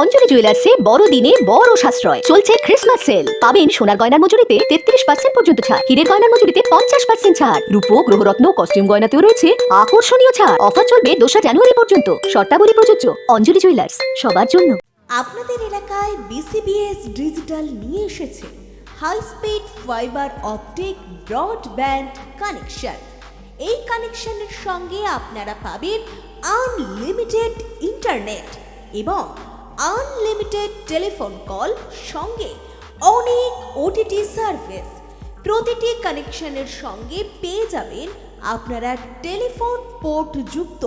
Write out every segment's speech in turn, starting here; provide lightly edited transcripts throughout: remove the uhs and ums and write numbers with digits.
অঞ্জলি জুয়েলার্সে বড়দিনে বড় সাশ্রয় চলছে ক্রিসমাস সেল। পাবেন সোনার গয়নার মজুরিতে 33% পর্যন্ত ছাড়, হীরের গয়নার মজুরিতে 50% ছাড়, রূপো গ্রহরত্ন কস্টিউম গয়নাতেও রয়েছে আকর্ষণীয় ছাড়। অফার চলবে 2 জানুয়ারি পর্যন্ত। শর্তাবলী প্রযোজ্য। অঞ্জলি জুয়েলার্স, সবার জন্য। আপনাদের এলাকায় বিসিবিএস ডিজিটাল নিয়ে এসেছে high speed fibre optic broadband connection. এই কানেকশনের সঙ্গে আপনারা পাবেন আনলিমিটেড ইন্টারনেট এবং আনলিমিটেড টেলিফোন কল, সঙ্গে অনেক ওটিটি সার্ভিস। প্রতিটি কানেকশনের সঙ্গে পেয়ে যাবেন আপনারা টেলিফোন পোর্ট যুক্ত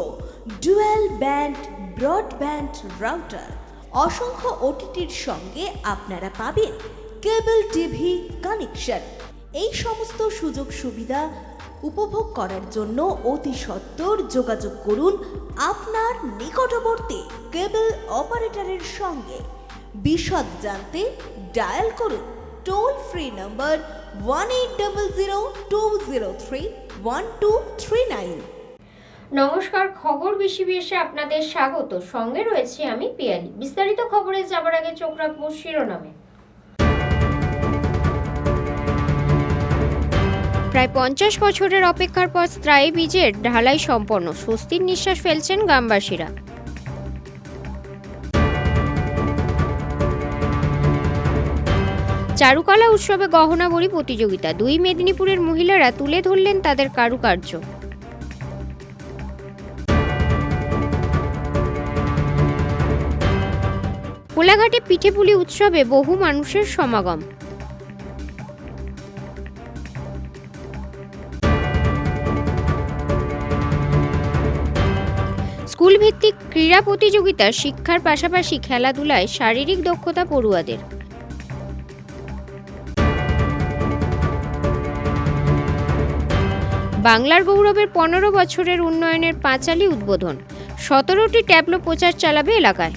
ডুয়াল ব্যান্ড ব্রডব্যান্ড রাউটার। অসংখ্য ওটিটির সঙ্গে আপনারা পাবেন কেবল টিভি কানেকশন। এই সমস্ত সুযোগ সুবিধা উপভোগ করার জন্য অতি সত্বর যোগাযোগ করুন আপনার নিকটবর্তী কেবল অপারেটরের সঙ্গে। বিশদ জানতে ডায়াল করুন টোল ফ্রি নম্বর 1800203139। নমস্কার, খবর বিসিবিএসে আপনাদের স্বাগত। সঙ্গে রয়েছে আমি পিয়ালি। বিস্তারিত খবরে যাবার আগে চোখ রাখবো শিরোনামে। প্রায় 50 বছরের অপেক্ষার পর স্থায়ী ব্রিজের ঢালাই সম্পন্ন, স্বস্তির নিঃশ্বাস ফেলছেন গ্রামবাসীরা। চারুকলা উৎসবে গহনাবড়ি প্রতিযোগিতা, 2 মেদিনীপুরের মহিলারা তুলে ধরলেন তাদের কারুকার্য। কোলাঘাটে পিঠেপুলি উৎসবে বহু মানুষের সমাগম। স্কুল ভিত্তিক ক্রীড়া প্রতিযোগিতা, শিক্ষার পাশাপাশি খেলাধুলায় শারীরিক দক্ষতা পড়ুয়াদের। বাংলার গৌরবের 15 বছরের উন্নয়নের পাঁচালী উদ্বোধন, 17টি ট্যাবলো প্রচার চালাবে এলাকায়।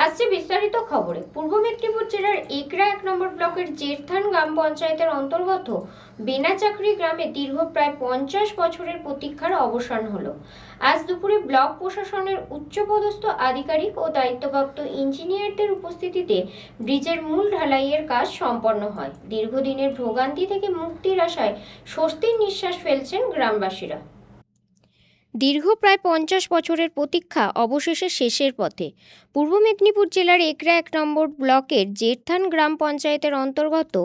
আসছে বিস্তারিত খবরে। পূর্ব মেদিনীপুর জেলার একরা 1 নম্বর ব্লকের জেরথান গ্রাম পঞ্চায়েতের অন্তর্গত বেনাচাকরি গ্রামে দীর্ঘ প্রায় 50 বছরের প্রতীক্ষার অবসান হলো। আজ দুপুরে ব্লক প্রশাসনের উচ্চপদস্থ আধিকারিক ও দায়িত্বপ্রাপ্ত ইঞ্জিনিয়ারদের উপস্থিতিতে ব্রিজের মূল ঢালাইয়ের কাজ সম্পন্ন হয়। দীর্ঘদিনের ভোগান্তি থেকে মুক্তির আশায় স্বস্তির নিঃশ্বাস ফেলছেন গ্রামবাসীরা। দীর্ঘ প্রায় 50 বছরের প্রতীক্ষা অবশেষে শেষের পথে। পূর্ব মেদিনীপুর জেলার একরা 1 নম্বর ব্লকের জেরথান গ্রাম পঞ্চায়েতের অন্তর্গত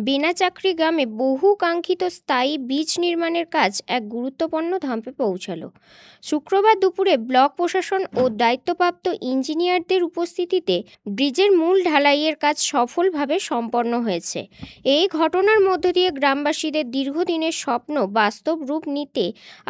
বেনাচাকরি গ্রামে বহু কাঙ্ক্ষিত স্থায়ী ব্রিজ নির্মাণের কাজ এক গুরুত্বপূর্ণ ধাপে পৌঁছালো। শুক্রবার দুপুরে ব্লক প্রশাসন ও দায়িত্বপ্রাপ্ত ইঞ্জিনিয়ারদের উপস্থিতিতে ব্রিজের মূল ঢালাইয়ের কাজ সফলভাবে সম্পন্ন হয়েছে। এই ঘটনার মধ্য দিয়ে গ্রামবাসীদের দীর্ঘদিনের স্বপ্ন বাস্তব রূপ নিতে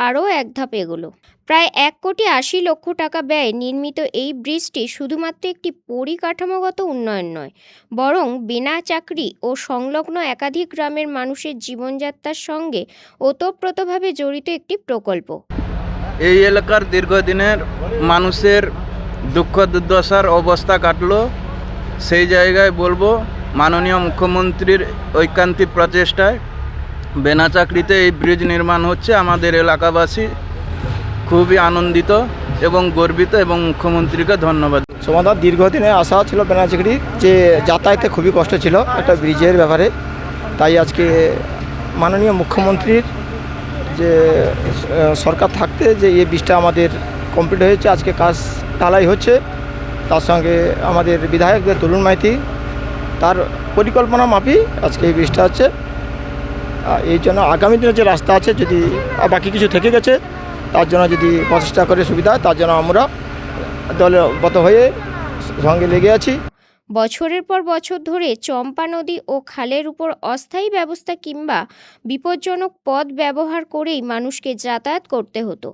আরও এক ধাপ এগোলো। প্রায় 1,80,00,000 টাকা ব্যয়ে নির্মিত এই ব্রিজটি শুধুমাত্র একটি পরিকাঠামোগত উন্নয়ন নয়, বরং বেনাচাকরি ও সংলগ্ন একাধিক গ্রামের মানুষের জীবনযাত্রার সঙ্গে ওতপ্রোতভাবে জড়িত একটি প্রকল্প। এই এলাকার দীর্ঘদিনের মানুষের দুঃখ দুর্দশার অবস্থা কাটলো। সেই জায়গায় বলবো, মাননীয় মুখ্যমন্ত্রীর ঐকান্তিক প্রচেষ্টায় বেনাচাকরিতে এই ব্রিজ নির্মাণ হচ্ছে। আমাদের এলাকাবাসী খুবই আনন্দিত এবং গর্বিত এবং মুখ্যমন্ত্রীকে ধন্যবাদ। সমাধান দীর্ঘদিনের আশা ছিল বেনাচাকরি, যে যাতায়াতে খুবই কষ্ট ছিল একটা ব্রিজের ব্যাপারে। তাই আজকে মাননীয় মুখ্যমন্ত্রীর যে সরকার থাকতে যে এই ব্রিজটা আমাদের কমপ্লিট হয়েছে, আজকে কাজ ঢালাই হচ্ছে। তার সঙ্গে আমাদের বিধায়কদের তরুণ মাইতি তার পরিকল্পনা মাফিক আজকে এই ব্রিজটা হচ্ছে। এই জন্য আগামী দিনে যে রাস্তা আছে, যদি বাকি কিছু থেকে গেছে তার জন্য যদি প্রচেষ্টা করে সুবিধা, তার জন্য আমরা দলগত হয়ে সঙ্গে লেগে আছি। বছরের পর বছর ধরে চম্পা নদী ও খালের উপর অস্থায়ী ব্যবস্থা কিংবা বিপজ্জনক পথ ব্যবহার করেই মানুষকে যাতায়াত করতে হতো।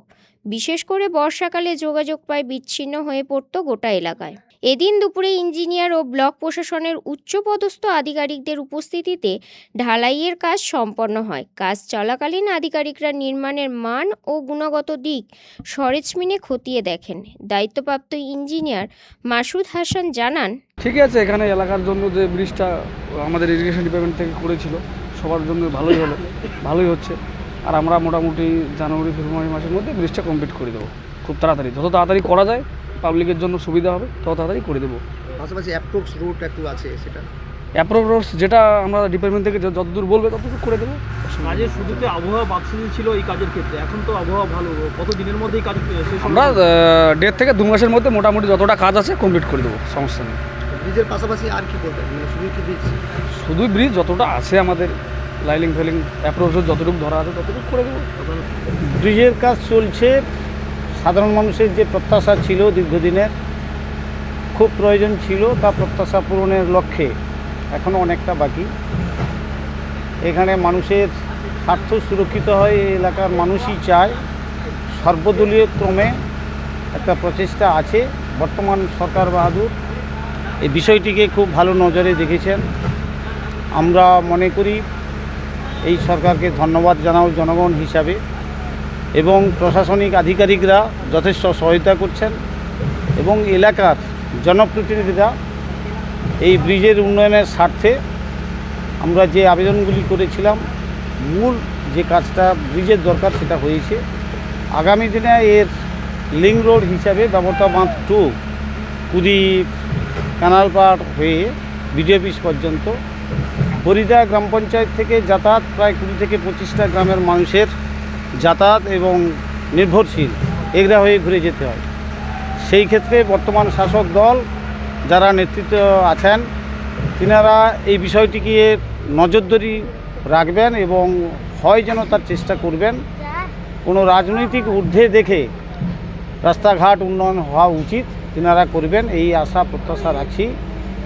বিশেষ করে বর্ষাকালে যোগাযোগ প্রায় বিচ্ছিন্ন হয়ে পড়তো গোটা এলাকায়। এদিন দুপুরে ইঞ্জিনিয়ার ও ব্লক প্রশাসনের উচ্চপদস্থ আধিকারিকদের উপস্থিতিতে ঢালাইয়ের কাজ সম্পন্ন হয়। কাজ চলাকালীন আধিকারিকরা নির্মাণের মান ও গুণগত দিক সরেজমিনে খতিয়ে দেখেন। দায়িত্বপ্রাপ্ত ইঞ্জিনিয়ার মাসুদ হাসান জানান, ঠিক আছে, এখানে এলাকার জন্য যে ব্রিজটা আমাদের ইরিগেশন ডিপার্টমেন্ট থেকে করেছিল সবার জন্য ভালোই হচ্ছে। আর আমরা মোটামুটি জানুয়ারি ফেব্রুয়ারি মাসের মধ্যে ব্রিজটা কমপ্লিট করে দেবো খুব তাড়াতাড়ি। যত তাড়াতাড়ি করা যায় পাবলিকের জন্য সুবিধা হবে তত তাড়াতাড়ি করে দেবো। পাশাপাশি অ্যাপ্রোক্স রুট একটু আছে, সেটা অ্যাপ্রোচ রোডস যেটা আমরা ডিপার্টমেন্ট থেকে যতদূর বলবে ততদূর করে দেবো। কাজের শুরুতে আবহাওয়া বাকশালী ছিল এই কাজের ক্ষেত্রে, এখন তো আবহাওয়া ভালো, কত দিনের মধ্যে এই কাজ শেষ হবে? আমরা 1.5 থেকে 2 মাসের মধ্যে মোটামুটি যতটা কাজ আছে কমপ্লিট করে দেবো, সমস্যা নেই। ব্রিজের পাশাপাশি আর কি করবেন, মানে শুধু কি ব্রিজ? শুধুই ব্রিজ যতটা আছে আমাদের লাইলিং ফেলিং অ্যাপ্রোচ রোড যতটুকু ধরা আছে ততটুকু করে দেবো। ব্রিজের কাজ চলছে। সাধারণ মানুষের যে প্রত্যাশা ছিল দীর্ঘদিনের, খুব প্রয়োজন ছিল, তা প্রত্যাশা পূরণের লক্ষ্যে এখনও অনেকটা বাকি। এখানে মানুষের স্বার্থ সুরক্ষিত হয়, এই এলাকার মানুষই চায়। সর্বদলীয় ক্রমে একটা প্রচেষ্টা আছে। বর্তমান সরকার বাহাদুর এই বিষয়টিকে খুব ভালো নজরে দেখেছেন। আমরা মনে করি এই সরকারকে ধন্যবাদ জানাও জনগণ হিসাবে, এবং প্রশাসনিক আধিকারিকরা যথেষ্ট সহায়তা করছেন, এবং এলাকার জনপ্রতিনিধিরা এই ব্রিজের উন্নয়নের স্বার্থে আমরা যে আবেদনগুলি করেছিলাম, মূল যে কাজটা ব্রিজের দরকার সেটা হয়েছে। আগামী দিনে এর লিঙ্ক রোড হিসাবে ব্যবতা বাঁধ টু কুদি কানাল পার হয়ে বিডিও অফিস পর্যন্ত হরিদা গ্রাম পঞ্চায়েত থেকে যাতায়াত প্রায় 20 থেকে 25টা গ্রামের মানুষের যাতায়াত এবং নির্ভরশীল এগুলা হয়ে ঘুরে যেতে হয়। সেই ক্ষেত্রে বর্তমান শাসক দল যারা নেতৃত্ব আছেন তিনারা এই বিষয়টিকে নজরদারি রাখবেন এবং হয় যেন তার চেষ্টা করবেন। কোনো রাজনৈতিক ঊর্ধ্বে দেখে রাস্তাঘাট উন্নয়ন হওয়া উচিত, তিনারা করবেন এই আশা প্রত্যাশা রাখছি।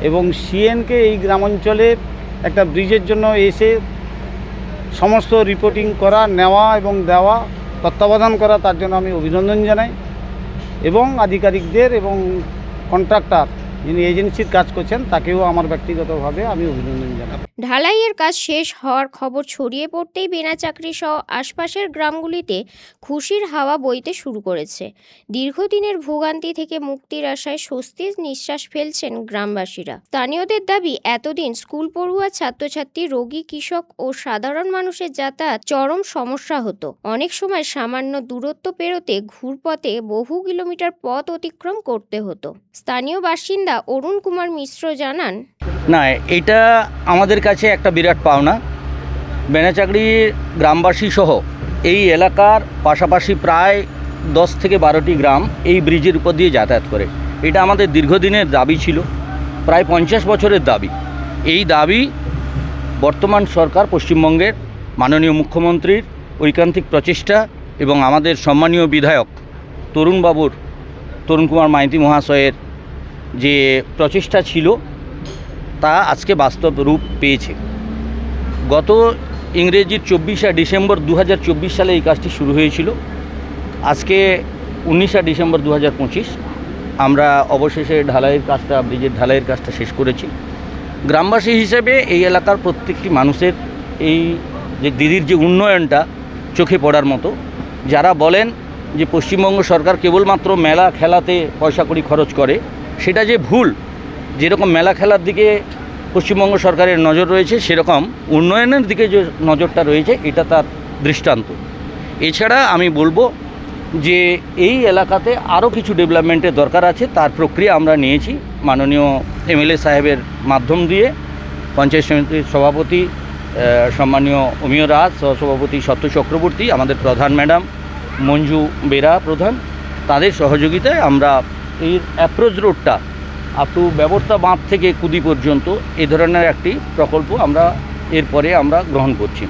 এবং সিএনকে এই গ্রামাঞ্চলে একটা ব্রিজের জন্য এসে সমস্ত রিপোর্টিং করা, নেওয়া এবং দেওয়া, তত্ত্বাবধান করা, তার জন্য আমি অভিনন্দন জানাই। এবং আধিকারিকদের এবং কন্ট্রাক্টর যিনি এজেন্সির কাজ করছেন তাকেও আমার ব্যক্তিগতভাবে আমি অভিনন্দন জানাই। ঢালাইয়ের কাজ শেষ হওয়ার খবর ছড়িয়ে পড়তেই বেনাচাকরি সহ আশপাশের গ্রামগুলিতে খুশির হাওয়া বইতে শুরু করেছে। দীর্ঘদিনের ভোগান্তি থেকে মুক্তির আশায় স্বস্তির নিঃশ্বাস ফেলছেন গ্রামবাসীরা। স্থানীয়দের দাবি, এতদিন স্কুল পড়ুয়া, ছাত্রছাত্রী, রোগী, কৃষক ও সাধারণ মানুষের যাতায়াত চরম সমস্যা হতো। অনেক সময় সামান্য দূরত্ব পেরোতে ঘুরপথে বহু কিলোমিটার পথ অতিক্রম করতে হতো। স্থানীয় বাসিন্দা অরুণ কুমার মিশ্র জানান, না, এটা আমাদের কাছে একটা বিরাট পাওনা। বেনাচাকরি গ্রামবাসী সহ এই এলাকার পাশাপাশি প্রায় 10 থেকে 12টি গ্রাম এই ব্রিজের উপর দিয়ে যাতায়াত করে। এটা আমাদের দীর্ঘদিনের দাবি ছিল, প্রায় 50 বছরের দাবি। এই দাবি বর্তমান সরকার, পশ্চিমবঙ্গের মাননীয় মুখ্যমন্ত্রীর ঐকান্তিক প্রচেষ্টা এবং আমাদের সম্মানীয় বিধায়ক তরুণ কুমার মাইতি মহাশয়ের যে প্রচেষ্টা ছিল তা আজকে বাস্তব রূপ পেয়েছে। গত ইংরেজির 24শে ডিসেম্বর 2024 সালে এই কাজটি শুরু হয়েছিল। আজকে 19শে ডিসেম্বর 2025 আমরা অবশেষে ব্রিজের ঢালাইয়ের কাজটা শেষ করেছি। গ্রামবাসী হিসেবে এই এলাকার প্রত্যেকটি মানুষের এই যে দিদির যে উন্নয়নটা চোখে পড়ার মতো। যারা বলেন যে পশ্চিমবঙ্গ সরকার কেবলমাত্র মেলা খেলাতে পয়সা কড়ি খরচ করে, সেটা যে ভুল। যেরকম মেলা খেলার দিকে পশ্চিমবঙ্গ সরকারের নজর রয়েছে, সেরকম উন্নয়নের দিকে যে নজরটা রয়েছে এটা তার দৃষ্টান্ত। এছাড়া আমি বলবো যে এই এলাকাতে আরও কিছু ডেভেলপমেন্টের দরকার আছে, তার প্রক্রিয়া আমরা নিয়েছি মাননীয় এমএলএ সাহেবের মাধ্যম দিয়ে। পঞ্চায়েত সমিতির সভাপতি সম্মানীয় অমিয় রাজ, সহসভাপতি সত্য চক্রবর্তী, আমাদের প্রধান ম্যাডাম মঞ্জু বেরা প্রধান, তাদের সহযোগিতায় আমরা এই অ্যাপ্রোচ রোডটা আপ টু ব্যবস্থা বাঁধ থেকে কুদি পর্যন্ত এ ধরনের একটি প্রকল্প এরপরে আমরা গ্রহণ করছি।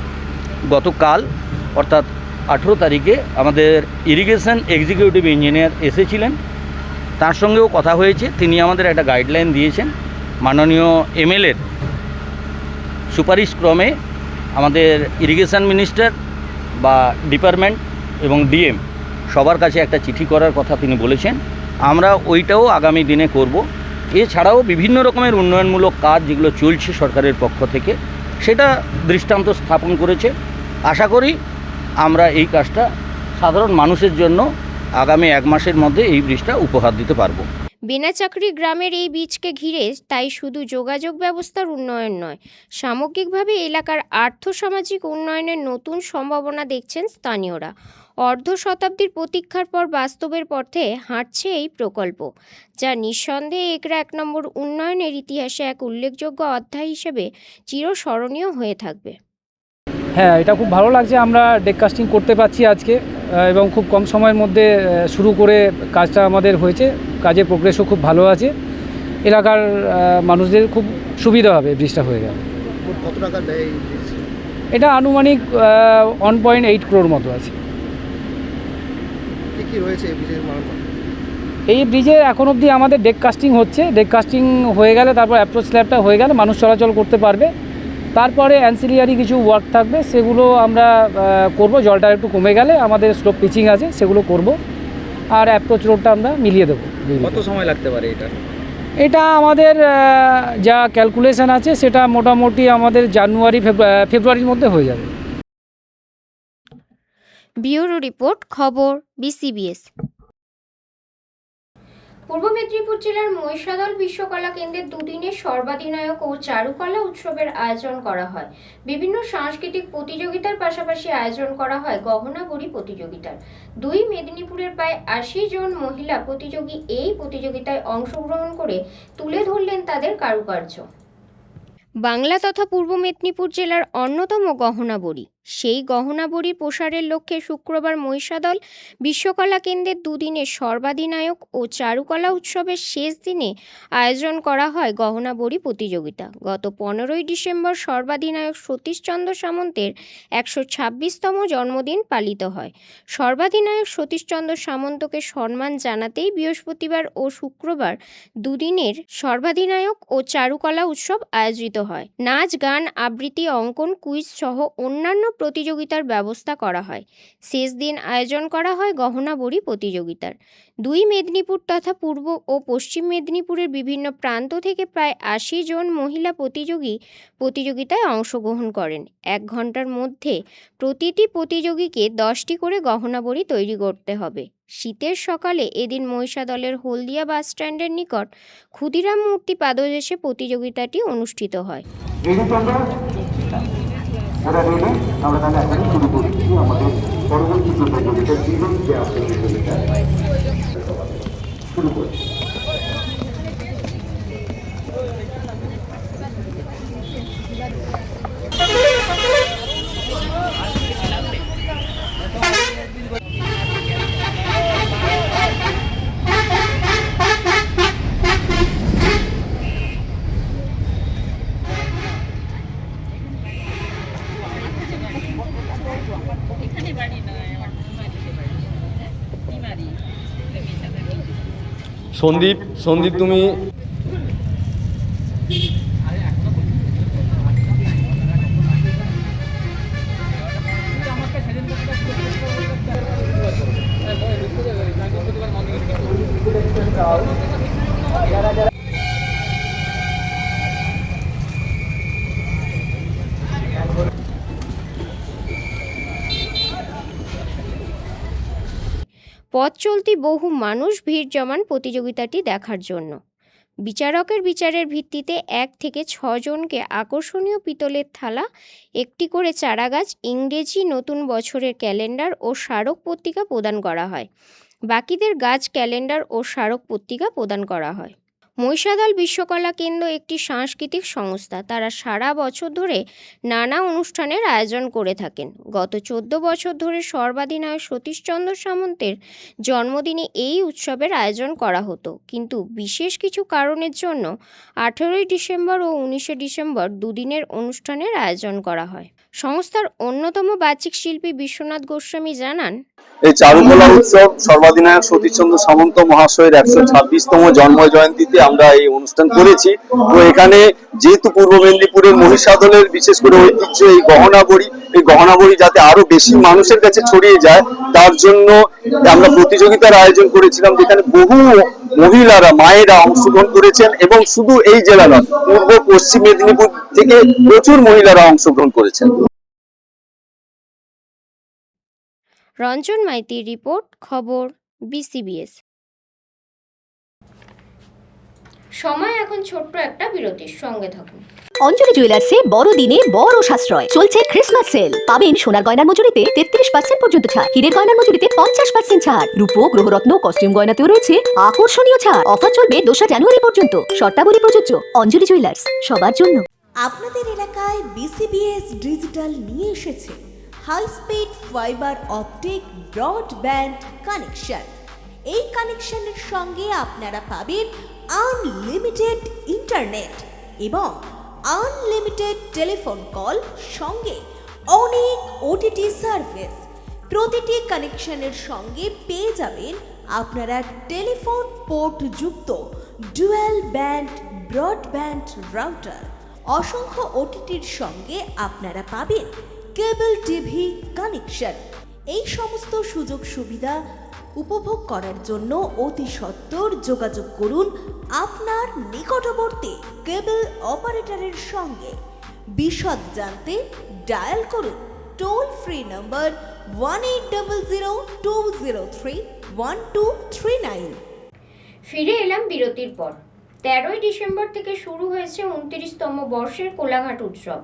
গতকাল অর্থাৎ 18 তারিখে আমাদের ইরিগেশন এক্সিকিউটিভ ইঞ্জিনিয়ার এসেছিলেন, তার সঙ্গেও কথা হয়েছে। তিনি আমাদের একটা গাইডলাইন দিয়েছেন। মাননীয় এমএলএর সুপারিশ ক্রমে আমাদের ইরিগেশন মিনিস্টার বা ডিপার্টমেন্ট এবং ডিএম সবার কাছে একটা চিঠি করার কথা তিনি বলেছেন। আমরা ওইটাও আগামী দিনে করব। এছাড়াও বিভিন্ন রকমের উন্নয়নমূলক কাজ যেগুলো চলছে সরকারের পক্ষ থেকে, সেটা দৃষ্টান্ত স্থাপন করেছে। আশা করি আমরা এই কাজটা সাধারণ মানুষের জন্য আগামী 1 মাসের মধ্যে এই ব্রিজটা উপহার দিতে পারবো। বেনাচাকরি গ্রামের এই বীজকে ঘিরে তাই শুধু যোগাযোগ ব্যবস্থার উন্নয়ন নয়, সামগ্রিকভাবে এলাকার আর্থসামাজিক উন্নয়নের নতুন সম্ভাবনা দেখছেন স্থানীয়রা। অর্ধ শতাব্দীর প্রতীক্ষার পর বাস্তবের পথে হাঁটছে এই প্রকল্প, যা নিঃসন্দেহে একরা 1 নম্বর উন্নয়নের ইতিহাসে এক উল্লেখযোগ্য অধ্যায় হিসেবে চিরস্মরণীয় হয়ে থাকবে। হ্যাঁ, এটা খুব ভালো লাগছে, আমরা ডেক কাস্টিং করতে পারছি আজকে এবং খুব কম সময়ের মধ্যে শুরু করে কাজটা আমাদের হয়েছে। কাজের প্রোগ্রেসও খুব ভালো আছে, এলাকার মানুষদের খুব সুবিধা হবে ব্রিজটা হয়ে গেলে। কত টাকা দেয়? এটা আনুমানিক 1.8 crore মতো আছে। কি রয়েছে এই ব্রিজের মাল? এই ব্রিজে এখন অবধি আমাদের ডেক কাস্টিং হচ্ছে। ডেক কাস্টিং হয়ে গেলে তারপর অ্যাপ্রোচ স্ল্যাবটা হয়ে গেলে মানুষ চলাচল করতে পারবে। তারপরে অ্যান্সিলিয়ারি কিছু ওয়ার্ক থাকবে, সেগুলো আমরা করব। জলটা একটু কমে গেলে আমাদের স্লোপ পিচিং আছে, সেগুলো করব। আর অ্যাপ্রোচ রোডটা আমরা মিলিয়ে দেবো। কত সময় লাগতে পারে এটা আমাদের যা ক্যালকুলেশন আছে সেটা মোটামুটি আমাদের জানুয়ারি ফেব্রুয়ারির মধ্যে হয়ে যাবে। ব্যুরো রিপোর্ট, খবর BCBS। পূর্ব মেদিনীপুর জেলার মহিষাদল বিশ্বকলা কেন্দ্রের দুদিনের সর্বাধিনায়ক ও চারুকলা উৎসবের আয়োজন করা হয়। বিভিন্ন সাংস্কৃতিক প্রতিযোগিতার পাশাপাশি আয়োজন করা হয় গহনাবড়ি প্রতিযোগিতার। 2 মেদিনীপুরের প্রায় 80 জন মহিলা প্রতিযোগী এই প্রতিযোগিতায় অংশগ্রহণ করে তুলে ধরলেন তাদের কারুকার্য। বাংলা তথা পূর্ব মেদিনীপুর জেলার অন্যতম গহনাবড়ি, সেই গহনাবড়ির প্রসারের লক্ষ্যে শুক্রবার মহিষাদল বিশ্বকলা কেন্দ্রের দুদিনের সর্বাধিনায়ক ও চারুকলা উৎসবের শেষ দিনে আয়োজন করা হয় গহনাবড়ি প্রতিযোগিতা। গত 15ই ডিসেম্বর সর্বাধিনায়ক সতীশচন্দ্র সামন্তের 126তম জন্মদিন পালিত হয়। সর্বাধিনায়ক সতীশচন্দ্র সামন্তকে সম্মান জানাতেই বৃহস্পতিবার ও শুক্রবার দুদিনের সর্বাধিনায়ক ও চারুকলা উৎসব আয়োজিত হয়। নাচ, গান, আবৃত্তি, অঙ্কন, কুইজ সহ অন্যান্য প্রতিযোগিতার ব্যবস্থা করা হয়। শেষ দিন আয়োজন করা হয় গহনাবড়ি প্রতিযোগিতার। 2 মেদিনীপুর তথা পূর্ব ও পশ্চিম মেদিনীপুরের বিভিন্ন প্রান্ত থেকে প্রায় 80 জন মহিলা প্রতিযোগিতায় অংশগ্রহণ করেন। 1 ঘন্টার মধ্যে প্রতিটি প্রতিযোগীকে 10টি করে গহনাবড়ি তৈরি করতে হবে। শীতের সকালে এদিন মহিষাদলের হলদিয়া বাস স্ট্যান্ডের নিকট ক্ষুদিরাম মূর্তি পাদদেশে প্রতিযোগিতাটি অনুষ্ঠিত হয়। সন্দীপ তুমি পথ চলতি বহু মানুষ ভিড় জমান প্রতিযোগিতাটি দেখার জন্য। বিচারকের বিচারের ভিত্তিতে 1 থেকে 6 জনকে আকর্ষণীয় পিতলের থালা, 1টি করে চারাগাছ, ইংরেজি নতুন বছরের ক্যালেন্ডার ও স্মারক পত্রিকা প্রদান করা হয়। বাকিদের গাছ, ক্যালেন্ডার ও স্মারক পত্রিকা প্রদান করা হয়। মহিষাদল বিশ্বকলা কেন্দ্র একটি সাংস্কৃতিক সংস্থা। তারা সারা বছর ধরে নানা অনুষ্ঠানের আয়োজন করে থাকেন। গত 14 বছর ধরে সর্বাধিনায়ক সতীশচন্দ্র সামন্তের জন্মদিনে এই উৎসবের আয়োজন করা হতো, কিন্তু বিশেষ কিছু কারণের জন্য 18ই ডিসেম্বর ও 19শে ডিসেম্বর দুদিনের অনুষ্ঠানের আয়োজন করা হয়। সংস্থার অন্যতম বাচিক শিল্পী বিশ্বনাথ গোস্বামী জানান, এই চারুকলা উৎসব সর্বাধিনায়ক সতীশচন্দ্র সামন্ত মহাশয়ের 126তম জন্ম জয়ন্তীতে আমরা এই অনুষ্ঠান করেছি। তো এখানে যেহেতু পূর্ব মেদিনীপুরের মহিষাদলের বিশেষ করে ঐতিহ্য এই গহনাবড়ি যাতে আরো বেশি মানুষের কাছে ছড়িয়ে যায়, তার জন্য আমরা প্রতিযোগিতার আয়োজন করেছিলাম, যেখানে বহু মহিলারা, মায়েরা অংশগ্রহণ করেছেন এবং শুধু এই জেলা নয়, পূর্ব পশ্চিম মেদিনীপুর থেকে প্রচুর মহিলারা অংশগ্রহণ করেছেন। রঞ্জন মাইতির রিপোর্ট, খবর BCBS। সময় এখন ছোট্ট একটা বিরতির, সঙ্গে থাকুন। অঞ্জলি জুয়েলার্সে বড়দিনে বড় সাশ্রয় চলছে ক্রিসমাস সেল। পাবেন সোনার গয়নার মজুরিতে 33% পর্যন্ত ছাড়, হীরের গয়নার মজুরিতে 50% ছাড়, রূপো গ্রহরত্ন কস্টিউম গয়নাতেও রয়েছে আকর্ষণীয় ছাড়। অফার চলবে 2 জানুয়ারি পর্যন্ত। শর্তাবলী প্রযোজ্য। অঞ্জলি জুয়েলার্স, সবার জন্য। আপনাদের এলাকায় বিসিবিএস ডিজিটাল নিয়ে এসেছে high speed fibre optic broadband connection. এই কানেকশনের সঙ্গে আপনারা পাবেন আনলিমিটেড ইন্টারনেট এবং আনলিমিটেড টেলিফোন কল, সঙ্গে অনেক ওটিটি সার্ভিস। প্রতিটি কানেকশনের সঙ্গে পেয়ে যাবেন আপনারা টেলিফোন পোর্ট যুক্ত ডুয়াল ব্যান্ড ব্রডব্যান্ড রাউটার। অসংখ্য ওটিটির সঙ্গে আপনারা পাবেন কেবল টিভি কানেকশন। এই সমস্ত সুযোগ সুবিধা উপভোগ করার জন্য অতি সত্বর যোগাযোগ করুন আপনার নিকটবর্তী কেবল অপারেটরের সঙ্গে। বিশদ জানতে ডায়াল করুন টোল ফ্রি নম্বর 1800203139। ফিরে এলাম বিরতির পর। 13ই ডিসেম্বর থেকে শুরু হয়েছে 29তম বর্ষের কোলাঘাট উৎসব।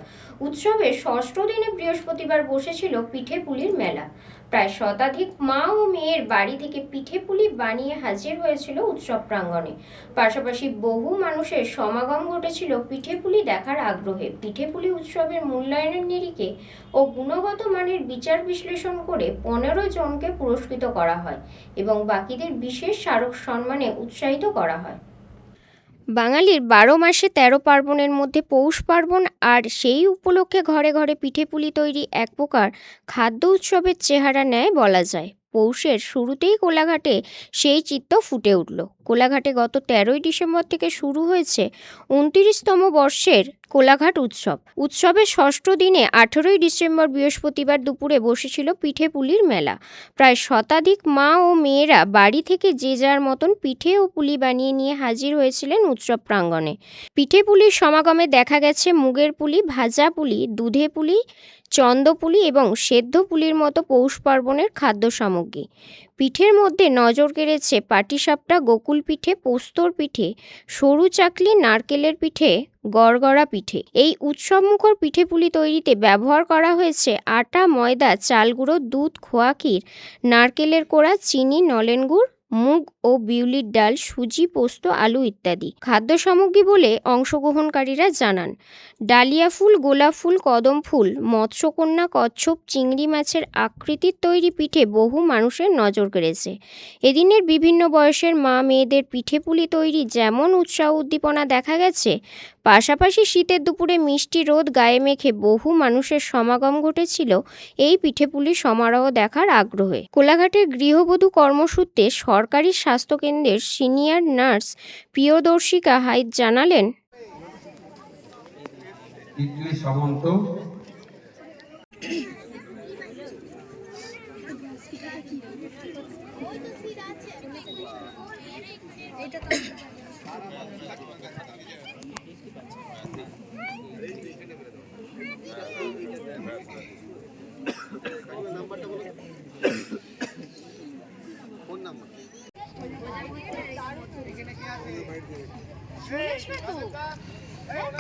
উৎসবের ষষ্ঠ দিনে বৃহস্পতিবার বসেছিল পিঠে পুলির মেলা। প্রায় শতাধিক মা ও মেয়ের বাড়ি থেকে পিঠে পুলি বানিয়ে হাজির হয়েছিল উৎসব প্রাঙ্গণে। পাশাপাশি বহু মানুষের সমাগম ঘটেছিল পিঠে পুলি দেখার আগ্রহে। পিঠে পুলি উৎসবের মূল্যায়নের নিরিখে ও গুণগত মানের বিচার বিশ্লেষণ করে 15 জনকে পুরস্কৃত করা হয় এবং বাকিদের বিশেষ স্মারক সম্মানে উৎসাহিত করা হয়। বাঙালির 12 মাসে 13 পার্বণের মধ্যে পৌষ পার্বণ, আর সেই উপলক্ষে ঘরে ঘরে পিঠেপুলি তৈরি এক প্রকার খাদ্য উৎসবের চেহারা নেয় বলা যায়। পৌষের শুরুতেই কোলাঘাটে সেই চিত্র ফুটে উঠল। কোলাঘাটে গত 13ই ডিসেম্বর থেকে শুরু হয়েছে 29তম বর্ষের কোলাঘাট উৎসব। উৎসবের ষষ্ঠ দিনে 18ই ডিসেম্বর বৃহস্পতিবার দুপুরে বসেছিল পিঠে পুলির মেলা। প্রায় শতাধিক মা ও মেয়েরা বাড়ি থেকে যে যার মতন পিঠে ও পুলি বানিয়ে নিয়ে হাজির হয়েছিলেন উৎসব প্রাঙ্গণে। পিঠে পুলির সমাগমে দেখা গেছে মুগের পুলি, ভাজা পুলি, দুধে পুলি, চন্দ্রপুলি এবং সেদ্ধ পুলির মতো পৌষ পার্বণের খাদ্য সামগ্রী। পিঠের মধ্যে নজর কেড়েছে পাটিসাপটা, গোকুল পিঠে, পোস্তর পিঠে, সরু চাকলি, নারকেলের পিঠে, গড়গড়া পিঠে। এই উৎসবমুখর পিঠেপুলি তৈরিতে ব্যবহার করা হয়েছে আটা, ময়দা, চাল গুঁড়ো, দুধ, খোয়া ক্ষীর, নারকেলের কোড়া, চিনি, নলেন গুড়, মুগ ও বিউলির ডাল, সুজি, পোস্ত, আলু ইত্যাদি। খাদ্য সামগ্রী বলে অংশগ্রহণকারীরা জানান, ডালিয়া ফুল, গোলাপ ফুল, কদম ফুল, মৎস্যকন্যা, কচ্ছপ, চিংড়ি মাছের আকৃতির তৈরি পিঠে বহু মানুষের নজর কেড়েছে। এদিনের বিভিন্ন বয়সের মা মেয়েদের পিঠেপুলি তৈরি যেমন উৎসাহ উদ্দীপনা দেখা গেছে, পাশাপাশি শীতের দুপুরে মিষ্টি রোদ গায়ে মেখে বহু মানুষের সমাগম ঘটেছিল এই পিঠেপুলি সমারোহ দেখার আগ্রহে। কোলাঘাটের গৃহবধূ কর্মসূত্রে সরকারি স্বাস্থ্যকেন্দ্রের সিনিয়র নার্স প্রিয়দর্শিকা হাইত জানালেন,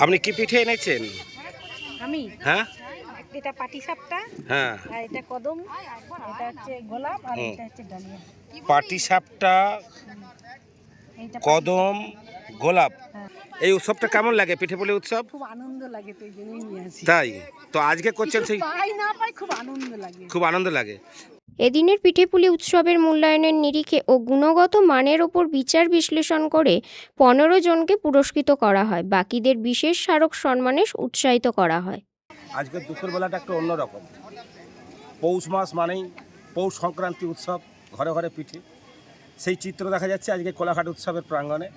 আপনি কি পিঠে এনেছেন? আমি হ্যাঁ, এটা পাটিসাপটা, হ্যাঁ, আর এটা কদম, এটা হচ্ছে গোলাপ, আর এটা হচ্ছে ডালিয়া। পাটিসাপটা, কদম, গোলাপ। এই উৎসবটা কেমন লাগে? পিঠেপুলি উৎসব খুব আনন্দ লাগে, তো এই জন্যই নিয়ে আসি। তাই তো আজকে করছেন? সেই পাই না পাই খুব আনন্দ লাগে, খুব আনন্দ লাগে। এদিনের পিঠেপুলি উৎসবের মূল্যায়নের নিরিখে ও গুণগত মানের ওপর বিচার বিশ্লেষণ করে 15 জনকে পুরস্কৃত করা হয়। বাকিদের বিশেষ স্মারক সম্মানে উৎসাহিত করা হয়। আজকে দুপুরবেলাটা একটু অন্যরকম। পৌষ মাস মানেই পৌষ সংক্রান্তি উৎসব, ঘরে ঘরে পিঠে, সেই চিত্র দেখা যাচ্ছে আজকে কোলাঘাট উৎসবের প্রাঙ্গণে।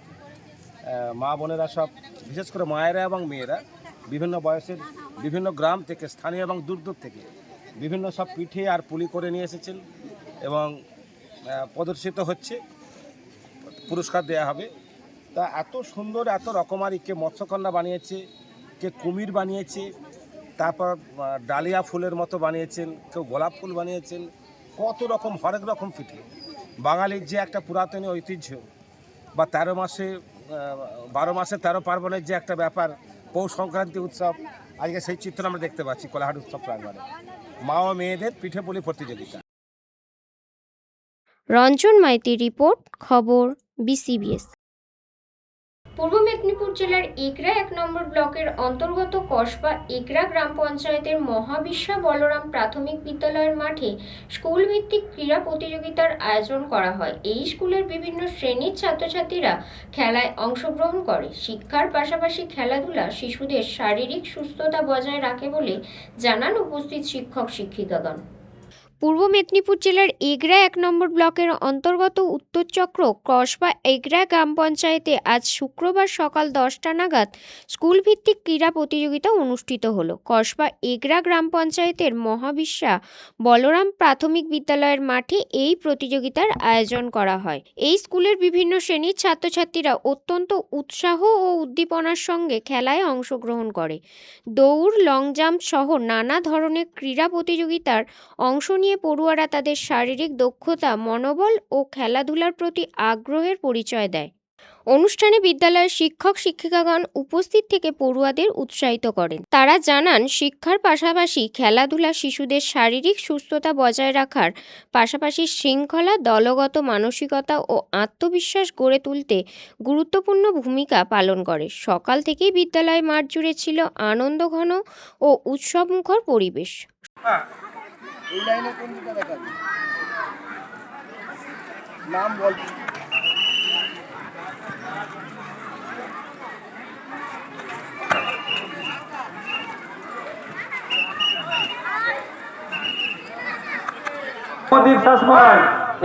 মা বোনেরা সব, বিশেষ করে মায়েরা এবং মেয়েরা বিভিন্ন বয়সের, বিভিন্ন গ্রাম থেকে, স্থানীয় এবং দূর দূর থেকে বিভিন্ন সব পিঠে আর পুলি করে নিয়ে এসেছেন এবং প্রদর্শিত হচ্ছে, পুরস্কার দেয়া হবে। তা এত সুন্দর, এত রকমারি, কে মৎস্যকন্যা বানিয়েছে, কে কুমির বানিয়েছে, তারপর ডালিয়া ফুলের মতো বানিয়েছেন, কেউ গোলাপ ফুল বানিয়েছেন, কত রকম, হরেক রকম পিঠে। বাঙালির যে একটা পুরাতনী ঐতিহ্য বা 13 মাসে 12 মাসে 13 পার্বণের যে একটা ব্যাপার, পৌষ সংক্রান্তি উৎসব, আজকে সেই চিত্র আমরা দেখতে পাচ্ছি কোলাহাট উৎসব প্রাঙ্গণে। মা ও মেয়েদের পিঠে পুলি প্রতিযোগিতা। রঞ্জন মাইতির রিপোর্ট, খবর বিসিবিএস। পূর্ব মেদিনীপুর জেলার এগরা 1 নম্বর ব্লকের অন্তর্গত কসবা এগরা গ্রাম পঞ্চায়েতের মহাবিশ্বা বলরাম প্রাথমিক বিদ্যালয়ের মাঠে স্কুল ভিত্তিক ক্রীড়া প্রতিযোগিতার আয়োজন করা হয়। এই স্কুলের বিভিন্ন শ্রেণীর ছাত্রছাত্রীরা খেলায় অংশগ্রহণ করে। শিক্ষার পাশাপাশি খেলাধুলা শিশুদের শারীরিক সুস্থতা বজায় রাখে বলে জানান উপস্থিত শিক্ষক শিক্ষিকাগণ। পূর্ব মেদিনীপুর জেলার এগরা 1 নম্বর ব্লকের অন্তর্গত উত্তরচক্র কসবা এগরা গ্রাম পঞ্চায়েতে আজ শুক্রবার সকাল 10টা নাগাদ স্কুল ভিত্তিক ক্রীড়া প্রতিযোগিতা অনুষ্ঠিত হলো। কসবা এগরা গ্রাম পঞ্চায়েতের মহাবিশ্বা বলরাম প্রাথমিক বিদ্যালয়ের মাঠে এই প্রতিযোগিতার আয়োজন করা হয়। এই স্কুলের বিভিন্ন শ্রেণীর ছাত্রছাত্রীরা অত্যন্ত উৎসাহ ও উদ্দীপনার সঙ্গে খেলায় অংশগ্রহণ করে। দৌড়, লং জাম্প সহ নানা ধরনের ক্রীড়া প্রতিযোগিতার অংশ নিয়ে পড়ুয়ারা তাদের শারীরিক দক্ষতা, মনোবল ও খেলাধুলার প্রতি আগ্রহের পরিচয় দেয়। অনুষ্ঠানে বিদ্যালয়ের শিক্ষক শিক্ষিকাগণ উপস্থিত থেকে পড়ুয়াদের উৎসাহিত করেন। তারা জানান, শিক্ষার পাশাপাশি খেলাধুলা শিশুদের শারীরিক সুস্থতা বজায় রাখার পাশাপাশি শৃঙ্খলা, দলগত মানসিকতা ও আত্মবিশ্বাস গড়ে তুলতে গুরুত্বপূর্ণ ভূমিকা পালন করে। সকাল থেকেই বিদ্যালয় মাঠ জুড়ে ছিল আনন্দঘন ও উৎসবমুখর পরিবেশ। এই লাইনে কোন দিকে দেখাবি? নাম বল।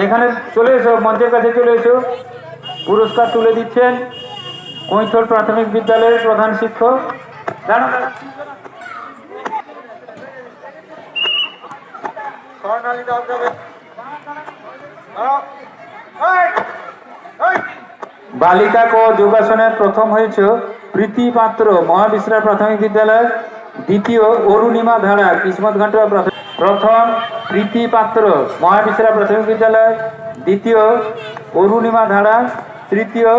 এখানে চলে এসো, মঞ্চের কাছে চলে এসো। পুরস্কার তুলে দিচ্ছেন কৈথল প্রাথমিক বিদ্যালয়ের প্রধান শিক্ষক। বালিকা ক যোগাসনের প্রথম হয়েছে প্রীতি পাত্র, মহাবিশ্বা প্রাথমিক বিদ্যালয়। দ্বিতীয় অরুণিমা ধারা, কিসমতঘাট প্রথম প্রীতি পাত্র, মহাবিশ্বা প্রাথমিক বিদ্যালয়। দ্বিতীয় অরুণিমা ধারা। তৃতীয়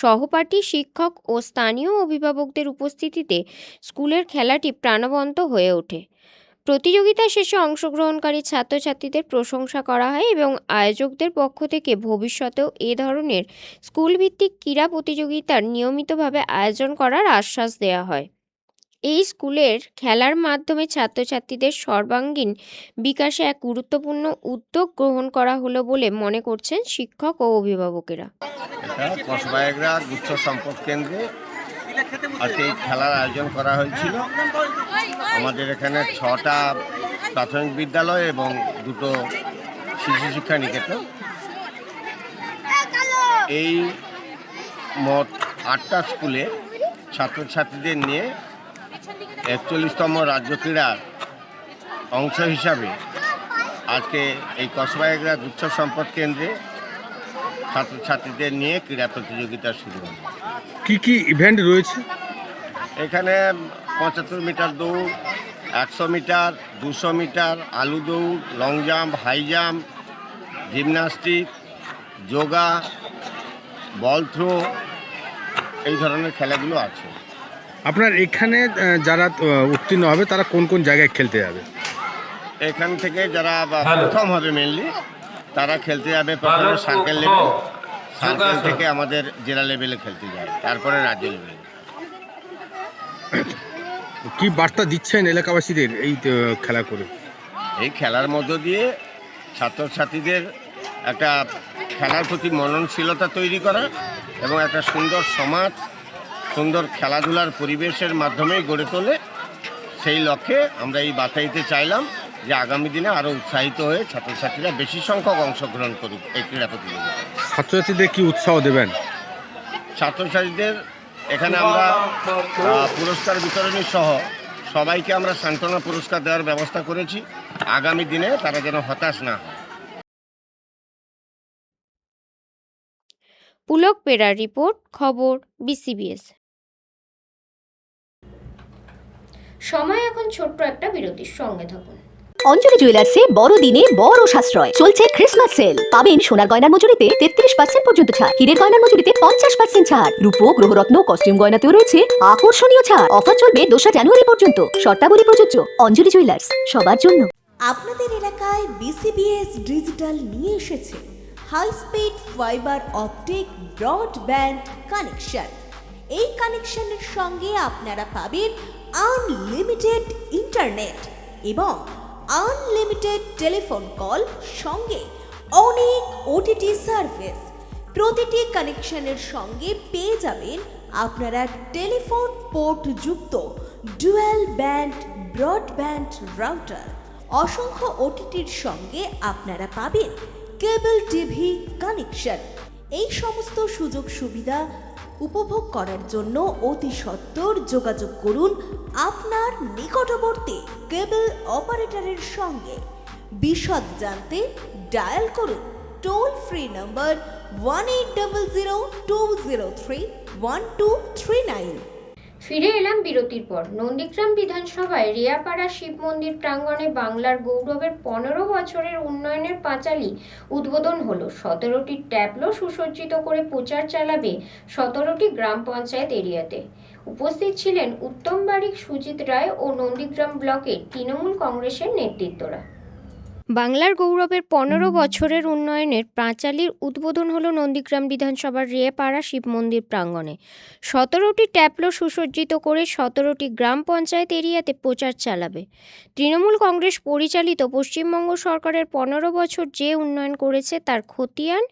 সহপাঠী, শিক্ষক ও স্থানীয় অভিভাবকদের উপস্থিতিতে স্কুলের খেলাটি প্রাণবন্ত হয়ে ওঠে। প্রতিযোগিতা শেষে অংশগ্রহণকারী ছাত্রছাত্রীদের প্রশংসা করা হয় এবং আয়োজকদের পক্ষ থেকে ভবিষ্যতেও এ ধরনের স্কুলভিত্তিক ক্রীড়া প্রতিযোগিতার নিয়মিতভাবে আয়োজন করার আশ্বাস দেওয়া হয়। এই স্কুলের খেলার মাধ্যমে ছাত্রছাত্রীদের সর্বাঙ্গীন বিকাশে এক গুরুত্বপূর্ণ উদ্যোগ গ্রহণ করা হলো বলে মনে করছেন শিক্ষক ও অভিভাবকেরা। কসবা এগরা গুচ্ছ সম্পদ কেন্দ্রে আজকে এই খেলার আয়োজন করা হয়েছিল। আমাদের এখানে 6টা প্রাথমিক বিদ্যালয় এবং 2টো শিশু শিক্ষা নিকেতন, এই মোট 8টা স্কুলে ছাত্রছাত্রীদের নিয়ে 41তম রাজ্য ক্রীড়ার অংশ হিসাবে আজকে এই কসবা এগরা গুচ্ছ সম্পদ কেন্দ্রে ছাত্রছাত্রীদের নিয়ে ক্রীড়া প্রতিযোগিতা শুরু হবে। কি কি ইভেন্ট রয়েছে এখানে? 75 মিটার দৌড়, 100 মিটার, 200 মিটার, আলু দৌড়, long jump, high jump, gymnastic, yoga, ball throw, এই ধরনের খেলাগুলো আছে। আপনার এখানে যারা উত্তীর্ণ হবে তারা কোন কোন জায়গায় খেলতে যাবে? এখান থেকে যারা প্রথম হবে মেনলি তারা খেলতে যাবে প্রথমে সার্কেল লেভেল, সার্কেল থেকে আমাদের জেলা লেভেলে খেলতে যায়, তারপরে রাজ্য লেভেলে। কি বার্তা দিচ্ছেন এলাকাবাসীদের এই খেলা করে? এই খেলার মধ্য দিয়ে ছাত্রছাত্রীদের একটা খেলার প্রতি মননশীলতা তৈরি করা এবং একটা সুন্দর সমাজ, সুন্দর খেলাধুলার পরিবেশের মাধ্যমেই গড়ে তোলে, সেই লক্ষ্যে আমরা এই বার্তা দিতে চাইলাম যে আগামী দিনে আরও উৎসাহিত হয়ে ছাত্রছাত্রীরা বেশি সংখ্যক অংশগ্রহণ করুক এই ক্রীড়া প্রতিযোগিতায়। ছাত্রছাত্রীদের কি উৎসাহ দেবেন? ছাত্রছাত্রীদের এখানে আমরা পুরস্কার বিতরণী সহ সবাইকে আমরা সান্ত্বনা পুরস্কার দেওয়ার ব্যবস্থা করেছি। আগামী দিনে তারা যেন হতাশ না হয়। পুলক পেরার রিপোর্ট, খবর বিসিবিএস। সময় এখন ছোট্ট একটা বিরতির, সঙ্গে থাকুন। অঞ্জলি জুয়েলার্সে বড়দিনে বড় সাশ্রয় চলছে ক্রিসমাস সেল। পাবেন সোনার গয়নার মজুরিতে 33% পর্যন্ত ছাড়, হীরের গয়নার মজুরিতে 50% ছাড়, রূপো গ্রহরত্ন কস্টিউম গয়নাতেও রয়েছে আকর্ষণীয় ছাড়। অফার চলবে 2 জানুয়ারি পর্যন্ত। শর্তাবলী প্রযোজ্য। অঞ্জলি জুয়েলার্স, সবার জন্য। আপনাদের এলাকায় বিসিবিএস ডিজিটাল নিয়ে এসেছে high speed fibre optic broadband connection. এই কানেকশনের সঙ্গে আপনারা পাবেন আনলিমিটেড ইন্টারনেট এবং আনলিমিটেড টেলিফোন কল, সঙ্গে অনেক ওটিটি সার্ভিস। প্রতিটি কানেকশনের সঙ্গে পেয়ে যাবেন আপনারা টেলিফোন পোর্ট যুক্ত ডুয়াল ব্যান্ড ব্রডব্যান্ড রাউটার। অসংখ্য ওটিটির সঙ্গে আপনারা পাবেন কেবল টিভি কানেকশন। এই সমস্ত সুযোগ সুবিধা উপভোগ করার জন্য অতি সত্বর যোগাযোগ করুন আপনার নিকটবর্তী কেবল অপারেটরের সঙ্গে। বিশদ জানতে ডায়াল করুন টোল ফ্রি নম্বর 1800-203-1239। ফিরে এলাম বিরতির পর। নন্দীগ্রাম বিধানসভায় রিয়াপাড়া শিব মন্দির প্রাঙ্গণে বাংলার গৌরবের 15 বছরের উন্নয়নের পাঁচালী উদ্বোধন হলো। 17টি ট্যাবলো সুসজ্জিত করে প্রচার চালাবে 17টি গ্রাম পঞ্চায়েত এরিয়াতে। উপস্থিত ছিলেন উত্তম বারিক, সুজিত রায় ও নন্দীগ্রাম ব্লকের তৃণমূল কংগ্রেসের নেতৃত্বরা। বাংলার গৌরবের 15 বছরের উন্নয়নের পাঁচালীর উদ্বোধন হলো নন্দীগ্রাম বিধানসভার রিয়াপাড়া শিব মন্দির প্রাঙ্গণে। 17টি ট্যাবলো সুসজ্জিত করে 17টি গ্রাম পঞ্চায়েত এরিয়াতে প্রচার চালাবে। তৃণমূল কংগ্রেস পরিচালিত পশ্চিমবঙ্গ সরকারের 15 বছর যে উন্নয়ন করেছে তার খতিয়ান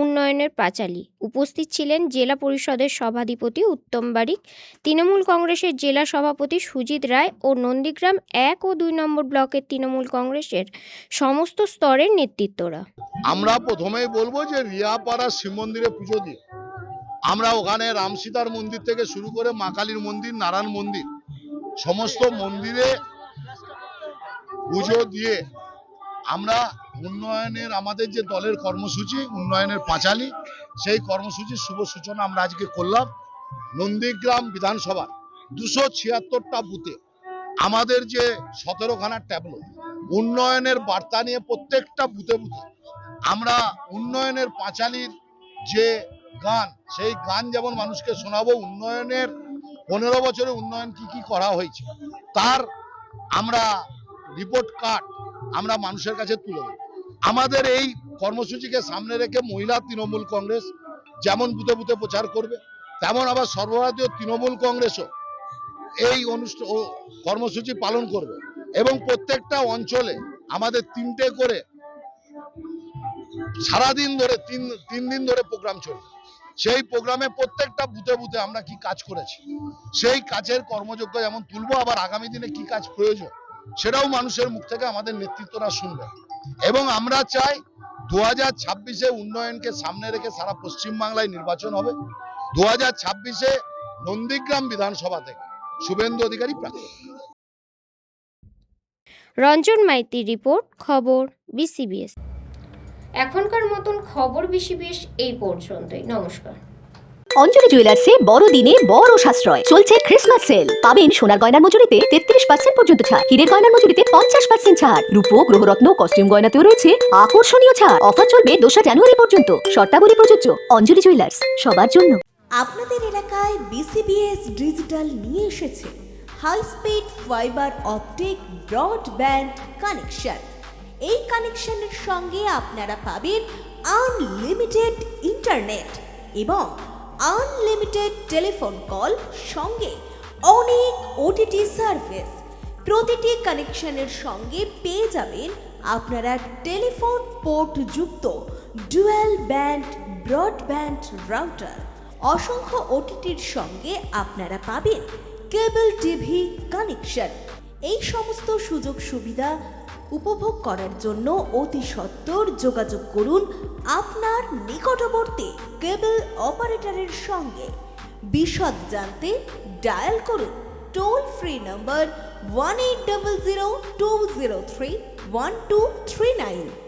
উন্নয়নের পাঁচালী। উপস্থিত ছিলেন জেলা পরিষদের সভাধিপতি উত্তম বারিক, তৃণমূল কংগ্রেসের জেলা সভাপতি সুজিত রায় ও নন্দীগ্রাম 1 ও 2 নম্বর ব্লকের তৃণমূল কংগ্রেসের সমস্ত স্তরের নেতৃত্বরা। আমরা প্রথমেই বলবো যে রিয়াপাড়া শিব মন্দিরে পুজো দিয়ে আমরা ওখানে রামসীতার মন্দির থেকে শুরু করে মা কালীর মন্দির, নারায়ণ মন্দির, সমস্ত মন্দিরে পুজো দিয়ে আমরা উন্নয়নের আমাদের যে দলের কর্মসূচি উন্নয়নের পাঁচালী, সেই কর্মসূচির শুভ সূচনা আমরা আজকে করলাম। নন্দীগ্রাম বিধানসভা 276টা বুথে আমাদের যে 17খানা ট্যাবলো উন্নয়নের বার্তা নিয়ে প্রত্যেকটা বুথে বুথে আমরা উন্নয়নের পাঁচালীর যে গান, সেই গান যেমন মানুষকে শোনাবো, উন্নয়নের 15 বছরে উন্নয়ন কি কি করা হয়েছে তার আমরা রিপোর্ট কার্ড আমরা মানুষের কাছে তুলে দেব। আমাদের এই কর্মসূচিকে সামনে রেখে মহিলা তৃণমূল কংগ্রেস যেমন বুথে বুথে প্রচার করবে, তেমন আবার সর্বভারতীয় তৃণমূল কংগ্রেসও এই কর্মসূচি পালন করবে এবং প্রত্যেকটা অঞ্চলে আমাদের 3টে করে সারাদিন ধরে 3 দিন ধরে প্রোগ্রাম চলবে। সেই প্রোগ্রামে প্রত্যেকটা বুথে বুথে আমরা কি কাজ করেছি সেই কাজের কর্মযোগ্য যেমন তুলবো, আবার আগামী দিনে কি কাজ প্রয়োজন সেটাও মানুষের মুখ থেকে আমাদের নেতৃত্বরা শুনবে। এবং আমরা চাই 2026-এ উন্নয়নকে সামনে রেখে সারা পশ্চিমবাংলায় নির্বাচন হবে। 2026-এ নন্দীগ্রাম বিধানসভা থেকে শুভেন্দু অধিকারী প্রার্থী। রঞ্জন মাইতির রিপোর্ট, খবর বিসিবিএস। এখনকার মতন খবর বিসিবিএস এই পর্যন্তই। নমস্কার। অঞ্জলি জুয়েলার্সে বড়দিনে বড় সাশ্রয় চলছে ক্রিসমাস সেল। পাবেন সোনার গয়নার মজুরিতে 33% পর্যন্ত ছাড়, হীরের গয়নার মজুরিতে 50% ছাড়, রূপো গ্রহরত্ন কস্টিউম গয়নাতেও রয়েছে আকর্ষণীয় ছাড়। অফার চলবে 2 জানুয়ারি পর্যন্ত। শর্তাবলী প্রযোজ্য। অঞ্জলি জুয়েলার্স, সবার জন্য। আপনাদের এলাকায় বিসিবিএস ডিজিটাল নিয়ে এসেছে high speed fibre optic broadband connection. এই কানেকশনের সঙ্গে আপনারা পাবেন আনলিমিটেড ইন্টারনেট এবং আনলিমিটেড টেলিফোন কল, সঙ্গে অনেক ওটিটি সার্ভিস। প্রতিটি কানেকশনের সঙ্গে পেয়ে যাবেন আপনারা টেলিফোন পোর্ট যুক্ত ডুয়াল ব্যান্ড ব্রডব্যান্ড রাউটার। অসংখ্য ওটিটির সঙ্গে আপনারা পাবেন কেবল টিভি কানেকশন। এই সমস্ত সুযোগ সুবিধা উপভোগ করার জন্য অতি সত্বর যোগাযোগ করুন আপনার নিকটবর্তী কেবল অপারেটরের সঙ্গে। বিশদ জানতে ডায়াল করুন টোল ফ্রি নম্বর 1800 203 1239।